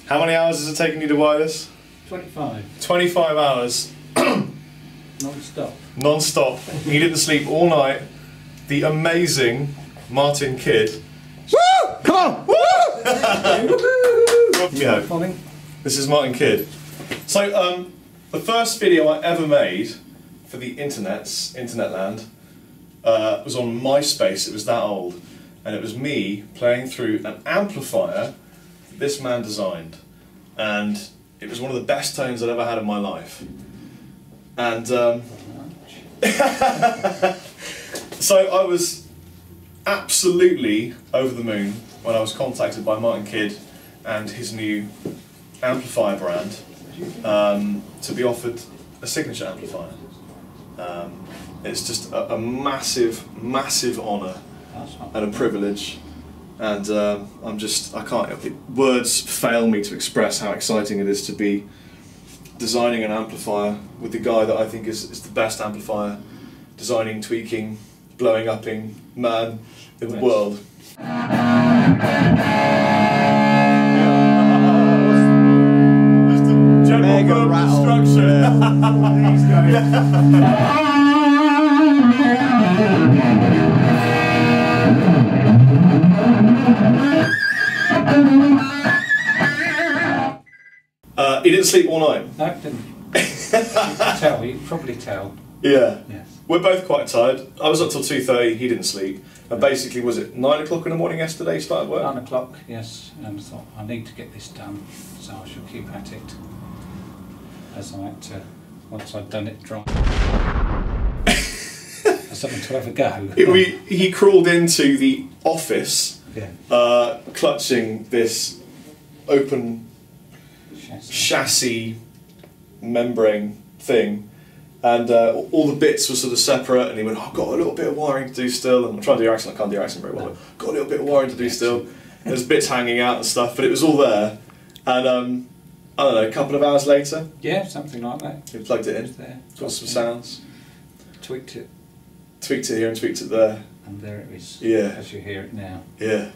How many hours has it taken you to wire this? 25. 25 hours. Non-stop. Non-stop. He didn't sleep all night. The amazing Martin Kidd. Woo! Come on! Woo! Yeah. This is Martin Kidd. So, the first video I ever made for the internet land, was on MySpace. It was that old. And it was me playing through an amplifier that this man designed. And it was one of the best tones I'd ever had in my life. And so I was absolutely over the moon when I was contacted by Martin Kidd and his new amplifier brand to be offered a signature amplifier. It's just a massive, massive honour and a privilege, and I can't, words fail me to express how exciting it is to be designing an amplifier with the guy that I think is the best amplifier designing, tweaking, blowing upping man in the world. Just a general verbal instruction. These guys. He didn't sleep all night. No, didn't. You can tell, you can probably tell. Yeah. Yes. We're both quite tired. I was up till 2:30, he didn't sleep. And basically, was it 9 o'clock in the morning yesterday you started work? 9 o'clock, yes, and I thought I need to get this done, so I shall keep at it. As I had to, once I'd done it, dry. Something to have a go. He crawled into the office, Yeah. Clutching this open chassis membrane thing, and all the bits were sort of separate, and he went, oh, I've got a little bit of wiring to do still, and I'm trying to do your accent, I can't do your accent very well, no. Got a little bit of wiring to do still, there's bits hanging out and stuff, but it was all there, and I don't know, a couple of hours later, yeah, something like that. he plugged it in, There. got some sounds, Tweaked it, here and tweaked it there. and there it is, Yeah. as you hear it now. Yeah.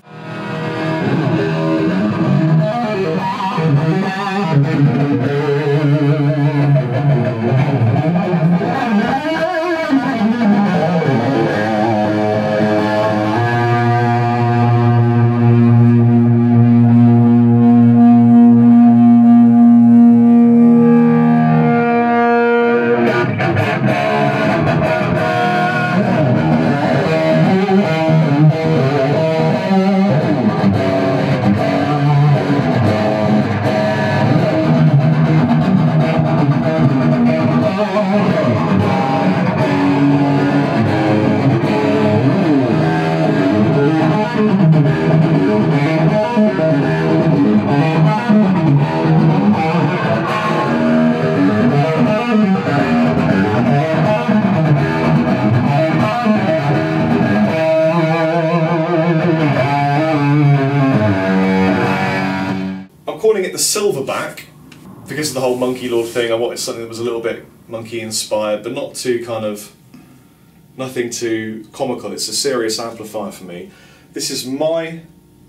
I'm calling it the SilverBack because of the whole Monkey Lord thing. I wanted something that was a little bit monkey inspired, but not too nothing too comical. It's a serious amplifier for me. This is my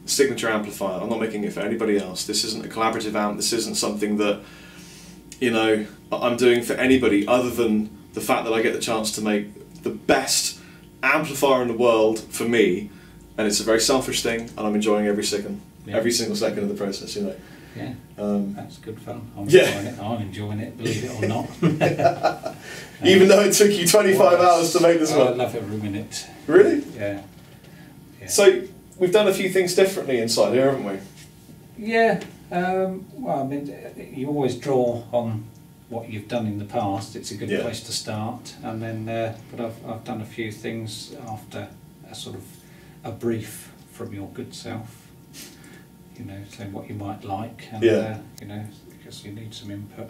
signature amplifier. I'm not making it for anybody else. This isn't a collaborative amp. This isn't something that, you know, I'm doing for anybody other than the fact that I get the chance to make the best amplifier in the world for me, and it's a very selfish thing, and I'm enjoying every single second of the process, you know. Yeah, that's good fun. I'm enjoying it, believe it or not. Even though it took you 25 hours to make this one. I love every minute. Really? Yeah. So, we've done a few things differently inside here, haven't we? Yeah, well, I mean, you always draw on what you've done in the past. It's a good place to start, and then, but I've done a few things after a sort of a brief from your good self. You know, saying what you might like, and you know, because you need some input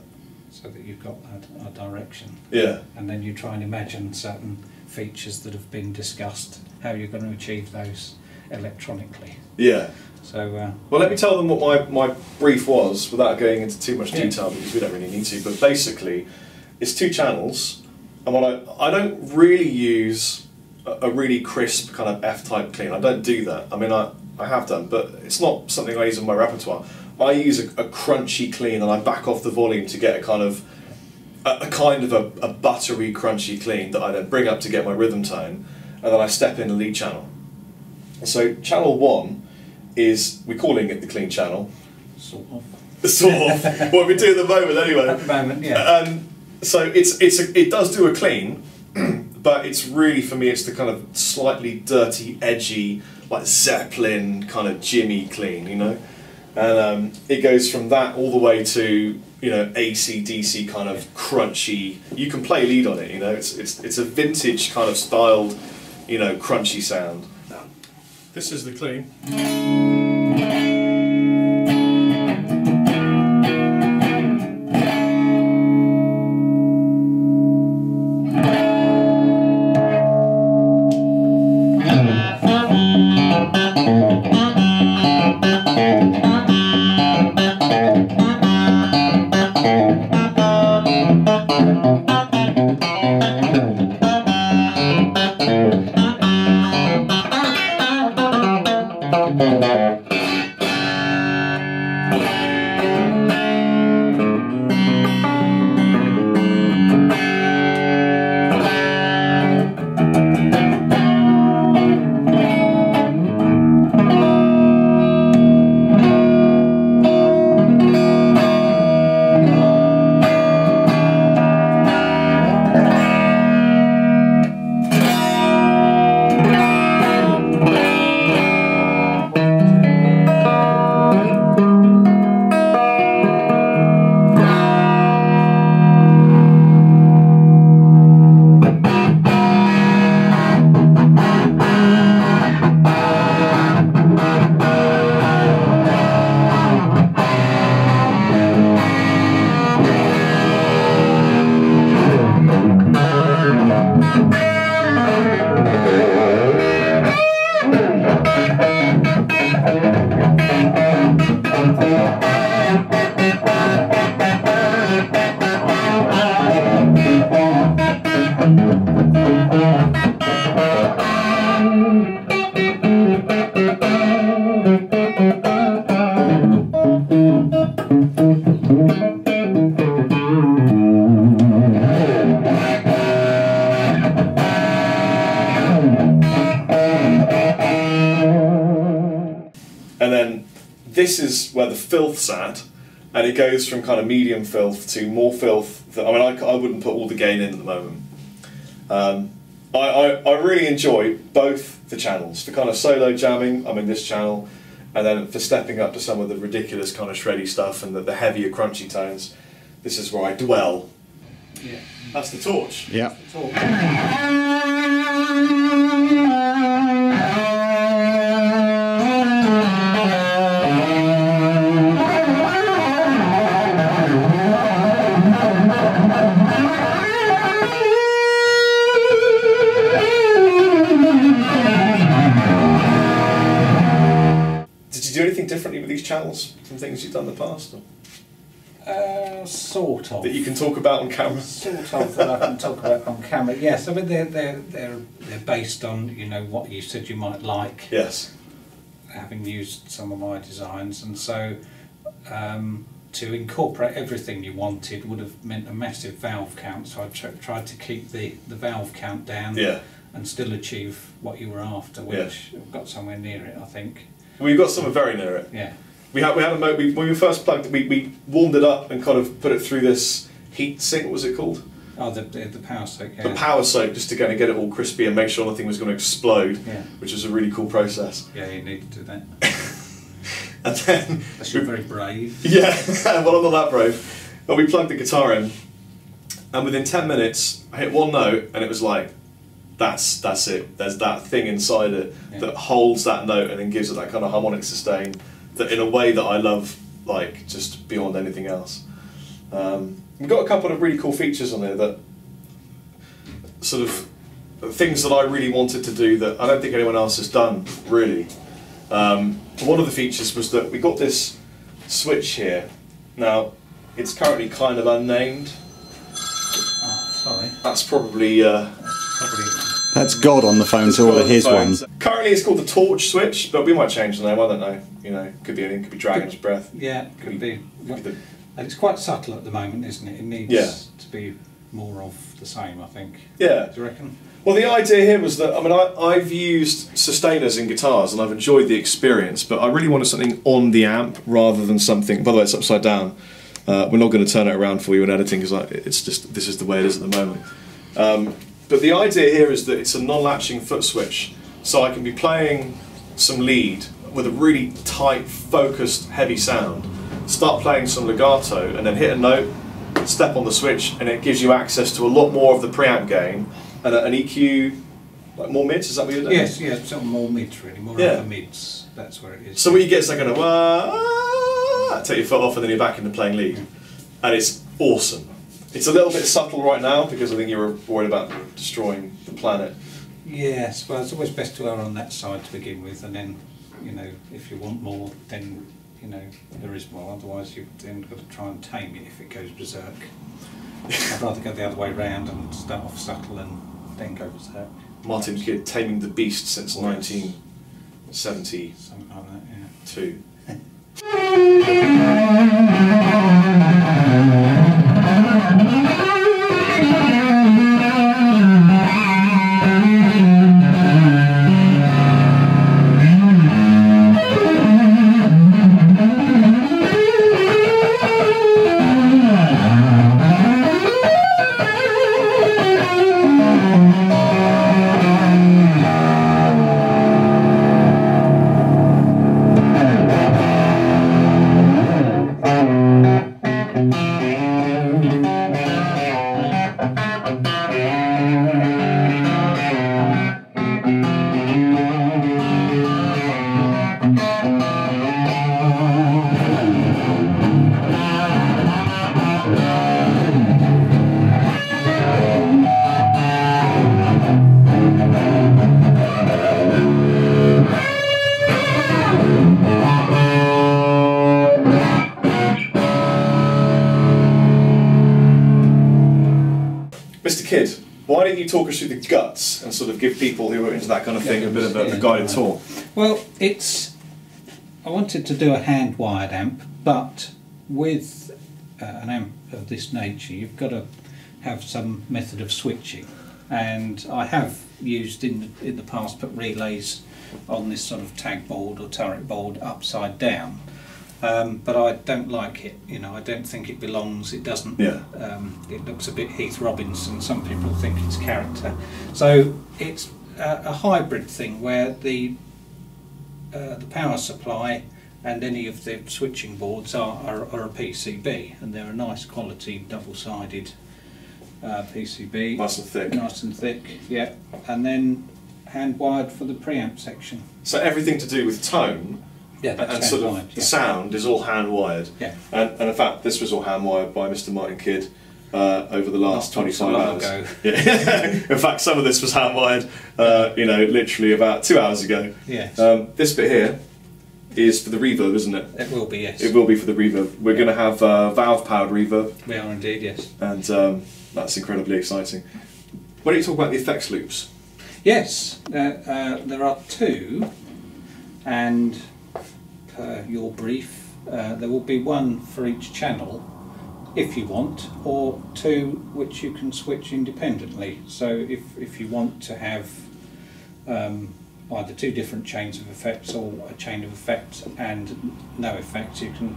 so that you've got a direction. Yeah. And then you try and imagine certain features that have been discussed, how you're going to achieve those electronically. Yeah. So. Well, let me tell them what my brief was without going into too much detail because we don't really need to. But basically, it's 2 channels, and what I don't really use a really crisp kind of F-type clean. I don't do that. I mean, I have done, but it's not something I use in my repertoire. I use a crunchy clean, and I back off the volume to get a kind of a buttery, crunchy clean that I then bring up to get my rhythm tone, and then I step in the lead channel. So channel 1 is, we're calling it the clean channel. Sort of. Sort of. What we do at the moment, anyway. At the moment, yeah. So it does do a clean, but it's really, for me, it's the kind of slightly dirty, edgy, like Zeppelin kind of Jimmy clean, you know. And it goes from that all the way to, you know, AC/DC kind of crunchy. You can play lead on it, you know. It's a vintage kind of styled, you know, crunchy sound. This is the clean. And then this is where the filth's at, and it goes from kind of medium filth to more filth. I mean, I wouldn't put all the gain in at the moment. I really enjoy both the channels. For kind of solo jamming, I'm in this channel, and then for stepping up to some of the ridiculous kind of shreddy stuff and the heavier crunchy tones, this is where I dwell. Yeah. That's the torch. Yeah. That's the torch. Did you do anything differently with these channels from things you've done in the past? Or Sort of. that you can talk about on camera? Sort of that I can talk about on camera. Yes, I mean they're based on, you know, what you said you might like. Yes. Having used some of my designs, and so to incorporate everything you wanted would have meant a massive valve count. So I tried to keep the valve count down. Yeah. And still achieve what you were after, which I've got somewhere near it, I think. We've got something very near it. Yeah. We had a when we first plugged it, we warmed it up and kind of put it through this heat sink. What was it called? Oh, the power soak. Yeah. The power soak, just to kind of get it all crispy and make sure nothing was going to explode. Yeah. Which was a really cool process. Yeah, you need to do that. And then That's very brave. yeah, well, I'm not that brave. But we plugged the guitar in, and within 10 minutes, I hit one note, and it was like, that's it. There's that thing inside it that holds that note and then gives it that kind of harmonic sustain that, in a way that I love, like, just beyond anything else. We've got a couple of really cool features on there that sort of things that I really wanted to do that I don't think anyone else has done, really. One of the features was that we got this switch here. Now, it's currently kind of unnamed. That's probably... That's God on the phone to all of his ones. Currently it's called the Torch Switch, but we might change the name, I don't know. You know, could be anything, could be Dragon's Breath. Yeah, could be. And it's quite subtle at the moment, isn't it? It needs to be more of the same, I think. Yeah. Do you reckon? Well, the idea here was that, I mean, I've used sustainers in guitars and I've enjoyed the experience, but I really wanted something on the amp rather than something... By the way, it's upside down. We're not going to turn it around for you in editing because it's just, this is the way it is at the moment. But the idea here is that it's a non-latching foot switch, so I can be playing some lead with a really tight, focused, heavy sound, start playing some legato, and then hit a note, step on the switch, and it gives you access to a lot more of the preamp gain, and an EQ, like more mids, is that what you're doing? Yes, yeah, sort of more mids really, more upper mids, that's where it is. So what you get is like kind of, take your foot off and then you're back into playing lead, and it's awesome. It's a little bit subtle right now because I think you were worried about destroying the planet. Yes, well, it's always best to err on that side to begin with, and then, you know, if you want more, then, you know, there is more. Otherwise, you've then got to try and tame it if it goes berserk. I'd rather go the other way round and start off subtle and then go berserk. Martin Kidd, Taming the Beast since 1972. Something like that, yeah. Mr. Kidd, why don't you talk us through the guts and sort of give people who are into that kind of thing a bit of a guided tour? Well, I wanted to do a hand-wired amp, but with an amp of this nature, you've got to have some method of switching. And I have used in the past put relays on this sort of tag board or turret board upside down. But I don't like it, you know, I don't think it belongs, it doesn't, it looks a bit Heath Robinson, some people think it's character. So it's a hybrid thing where the power supply and any of the switching boards are a PCB, and they're a nice quality double-sided PCB. Nice and thick. Nice and thick, yeah. And then hand-wired for the preamp section. So everything to do with tone and sort of the sound is all hand-wired. Yeah. And in fact, this was all hand-wired by Mr. Martin Kidd over the last 25 hours. Ago. Yeah. In fact, some of this was hand-wired, you know, literally about 2 hours ago. Yes. This bit here is for the reverb, isn't it? It will be, yes. It will be for the reverb. We're going to have valve-powered reverb. We are indeed, yes. And that's incredibly exciting. Why don't you talk about the effects loops? Yes, there are two, and per your brief, there will be one for each channel, if you want, or two which you can switch independently. So if you want to have either two different chains of effects or a chain of effects and no effects, you can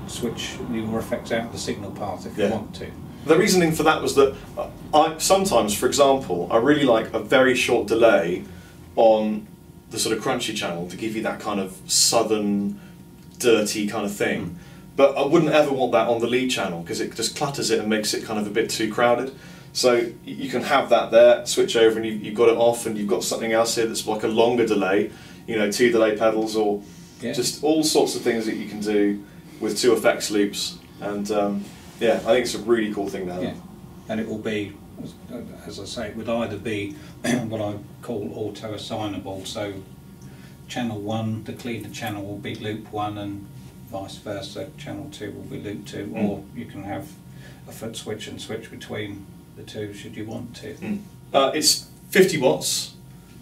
switch your effects out of the signal path if you want to. The reasoning for that was that sometimes, for example, I really like a very short delay on the sort of crunchy channel to give you that kind of southern, dirty kind of thing. But I wouldn't ever want that on the lead channel because it just clutters it and makes it kind of a bit too crowded. So you can have that there, switch over, and you've got it off, and you've got something else here that's like a longer delay, you know, 2 delay pedals, or just all sorts of things that you can do with 2 effects loops. And yeah, I think it's a really cool thing to have. Yeah, and it will be, as I say, it would either be what I call auto-assignable, so channel 1, the cleaner channel will be loop 1, and vice versa, channel 2 will be loop 2, or you can have a foot switch and switch between the two should you want to. It's 50 watts,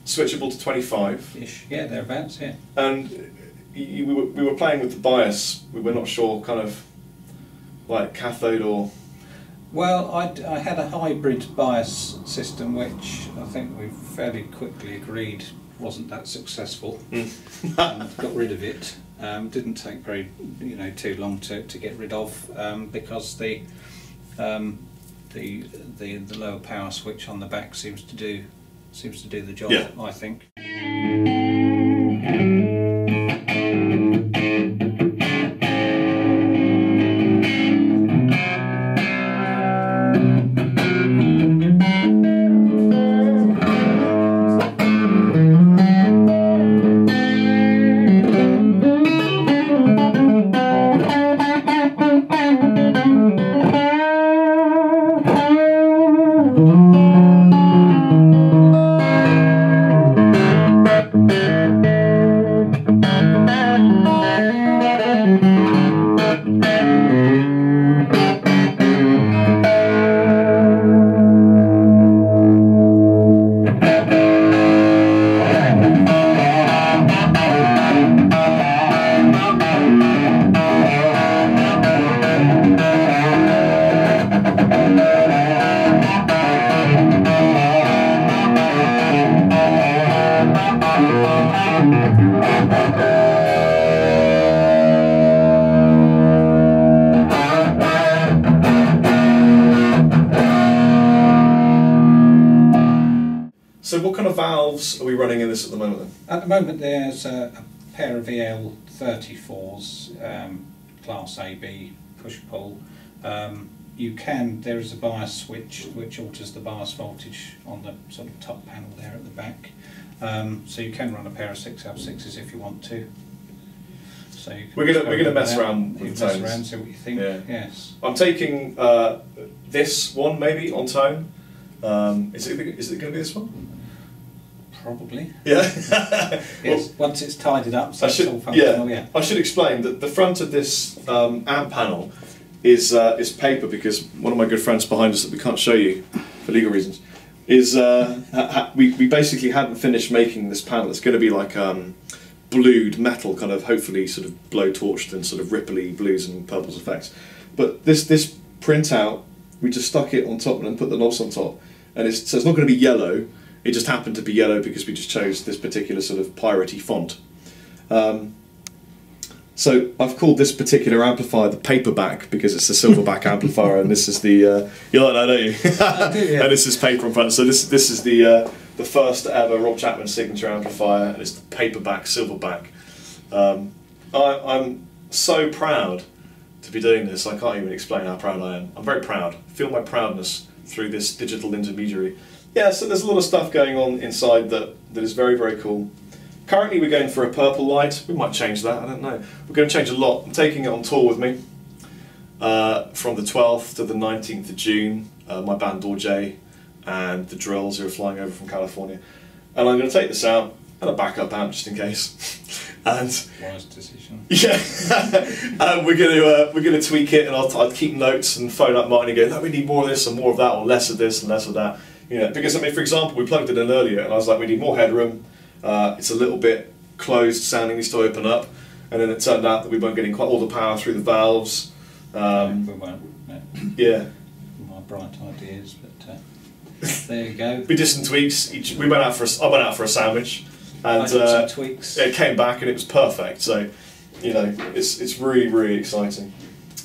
switchable to 25. Ish, yeah, thereabouts, yeah. And we were playing with the bias. We were not sure, kind of like cathode or. Well, I had a hybrid bias system, which I think we fairly quickly agreed wasn't that successful. Got rid of it. Didn't take too long to get rid of because the lower power switch on the back seems to do the job. Yeah. I think. So what kind of valves are we running in this at the moment then? At the moment there's a pair of EL34s, class AB, push-pull. There is a bias switch which alters the bias voltage on the sort of top panel there at the back. So you can run a pair of 6L6s if you want to. So you can we're gonna mess around with the tones. Mess around, see what you think. Yeah. Yes. I'm taking this one maybe on tone. Is it going to be this one? Probably. Yeah. Yes. Once it's tidied up, so it's all yeah. functional. Yeah. I should explain that the front of this amp panel is paper, because one of my good friends behind us that we can't show you for legal reasons is we basically hadn't finished making this panel. It's going to be like blued metal, kind of hopefully sort of blow torched and sort of ripply blues and purples effects. But this printout, we just stuck it on top and put the knobs on top, and so it's not going to be yellow. It just happened to be yellow because we just chose this particular sort of piratey font. So I've called this particular amplifier the paperback because it's a SilverBack amplifier, and this is the you like that, don't you? I do, yeah. And this is paper in front. So this is the first ever Rob Chapman signature amplifier, and it's the paperback SilverBack. I'm so proud to be doing this. I can't even explain how proud I am. I'm very proud. I feel my proudness through this digital intermediary. Yeah, so there's a lot of stuff going on inside that is very, very cool. Currently we're going for a purple light. We might change that, I don't know. We're going to change a lot. I'm taking it on tour with me from the 12th to the 19th of June. My band Dorjay and the Drills, who are flying over from California. And I'm going to take this out and a backup amp just in case. And wise decision. Yeah, and we're going to tweak it, and I'll keep notes and phone up Martin and go, no, we need more of this and more of that, or less of this and less of that. You know, because I mean, for example, we plugged it in earlier, and I was like, we need more headroom. It's a little bit closed sounding, needs to open up, and then it turned out that we weren't getting quite all the power through the valves. We won't. No. Yeah. My bright ideas, but there you go. We did some tweaks. I went out for a sandwich, and I did some tweaks. It came back and it was perfect. So, you know, it's really, really exciting.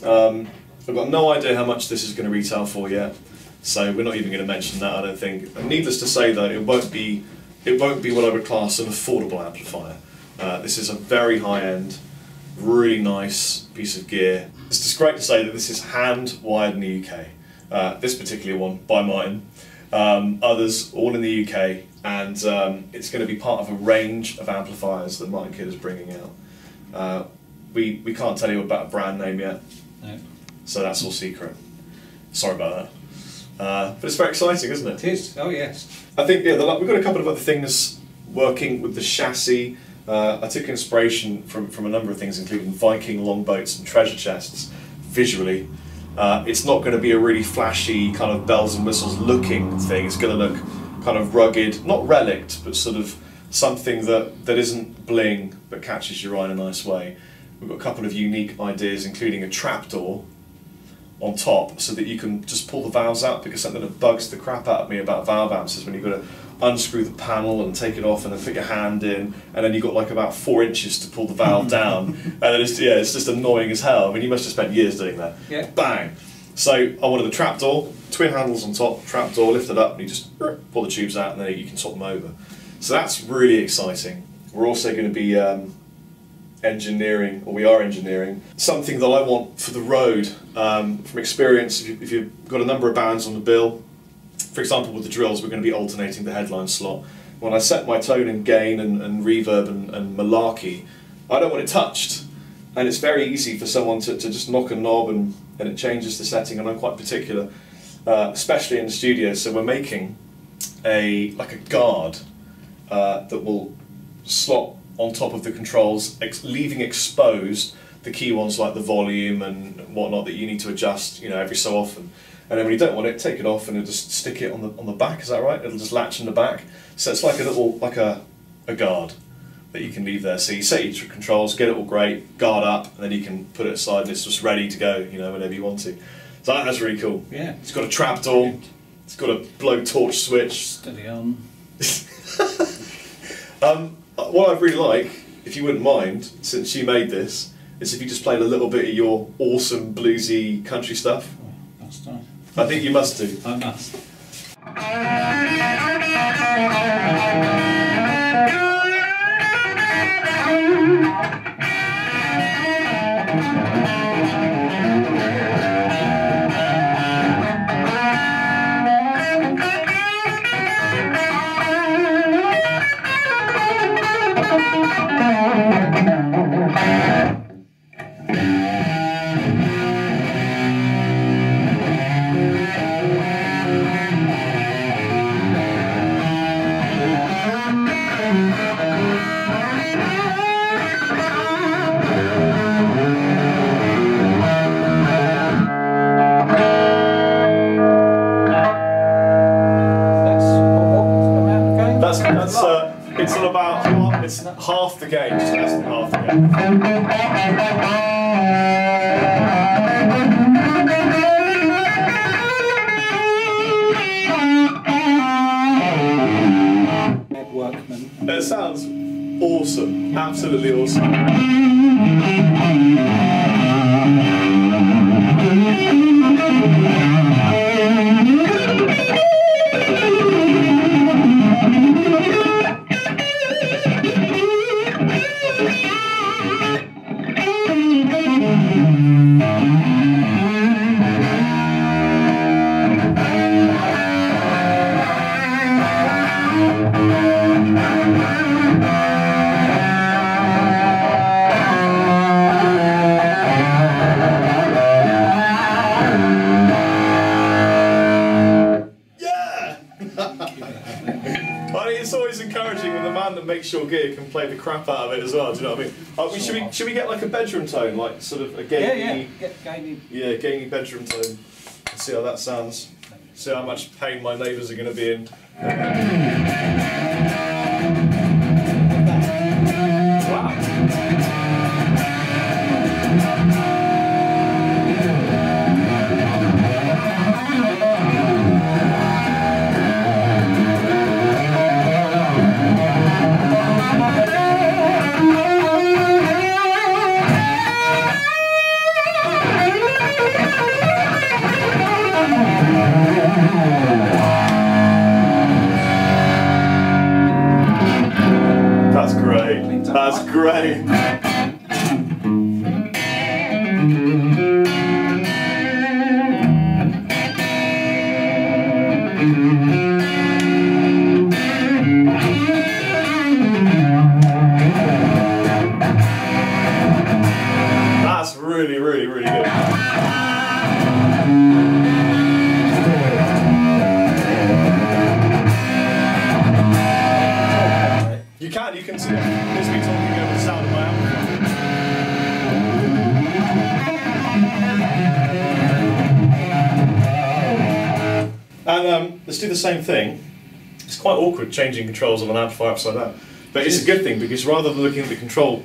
I've got no idea how much this is going to retail for yet, so we're not even going to mention that, I don't think. And needless to say, though, it won't be what I would class an affordable amplifier. This is a very high-end, really nice piece of gear. It's just great to say that this is hand-wired in the UK. This particular one by Martin, others all in the UK, and it's going to be part of a range of amplifiers that Martin Kidd is bringing out. We can't tell you about a brand name yet, No. so that's all secret. Sorry about that. But it's very exciting, isn't it? It is. Oh yes. I think we've got a couple of other things working with the chassis. I took inspiration from a number of things, including Viking longboats and treasure chests, visually. It's not going to be a really flashy kind of bells and whistles looking thing. It's going to look kind of rugged, not relict, but sort of something that isn't bling but catches your eye in a nice way. We've got a couple of unique ideas, including a trapdoor on top, so that you can just pull the valves out, because something that bugs the crap out of me about valve amps is when you've got to unscrew the panel and take it off and then put your hand in, and then you've got like about 4 inches to pull the valve down, and then it's just annoying as hell. I mean, you must have spent years doing that. Yeah. Bang! So I wanted the trapdoor, twin handles on top, trapdoor, lift it up, and you just pull the tubes out, and then you can swap them over. So that's really exciting. We're also going to be engineering, or we are engineering, something that I want for the road. From experience, if you've got a number of bands on the bill, for example with the drills, we're going to be alternating the headline slot. When I set my tone and gain and reverb and malarkey, I don't want it touched. And it's very easy for someone to just knock a knob and it changes the setting, and I'm quite particular, especially in the studio. So we're making like a guard that will slot on top of the controls, leaving exposed the key ones like the volume and whatnot that you need to adjust, you know, every so often. And then when you don't want it, take it off and it'll just stick it on the back. Is that right? It'll just latch in the back. So it's like a little a guard that you can leave there. So you set your controls, get it all great, guard up, and then you can put it aside and it's just ready to go, you know, whenever you want to. So that's really cool. Yeah. It's got a trapdoor. It's got a blowtorch switch. Steady on. What I really like, if you wouldn't mind, since you made this, is if you just played a little bit of your awesome bluesy country stuff. Oh, that's nice. I think you must do. I must. It's half the game, just less than half the game. Workman. It sounds awesome, absolutely awesome. Your gear can play the crap out of it as well. Do you know what I mean? Should we get like a bedroom tone, like sort of a gamey, gamey bedroom tone? Let's see how that sounds. See how much pain my neighbours are going to be in. Wow. That's great. That's great. That's really, really, really good. You can see this me talking over the sound of my amplifier. And let's do the same thing. It's quite awkward changing controls of an amplifier upside down. But it's a good thing, because rather than looking at the control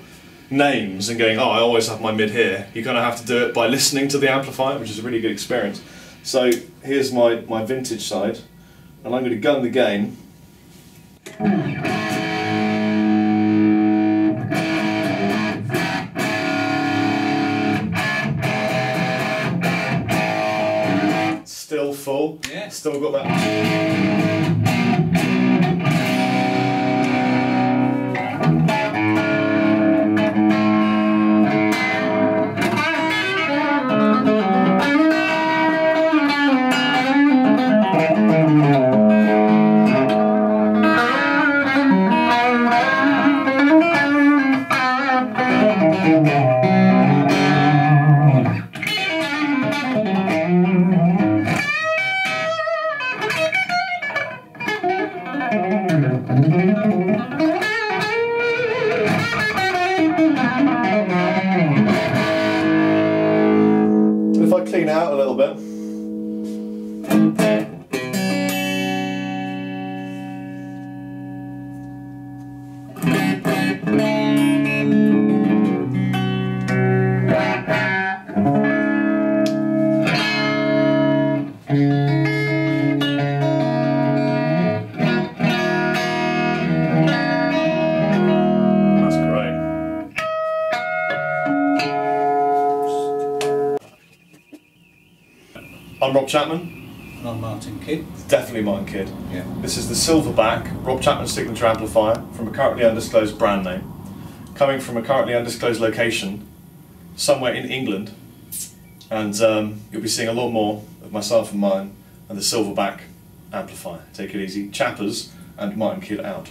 names and going, oh, I always have my mid here, you kind of have to do it by listening to the amplifier, which is a really good experience. So here's my vintage side, and I'm going to gun the gain. Still full, yeah. Still got that. If I clean out a little bit. I'm Rob Chapman. I'm Martin Kidd. Definitely Martin Kidd. Yeah. This is the SilverBack, Rob Chapman signature amplifier from a currently undisclosed brand name, coming from a currently undisclosed location somewhere in England, and you'll be seeing a lot more of myself and mine and the SilverBack amplifier. Take it easy. Chappers and Martin Kidd out.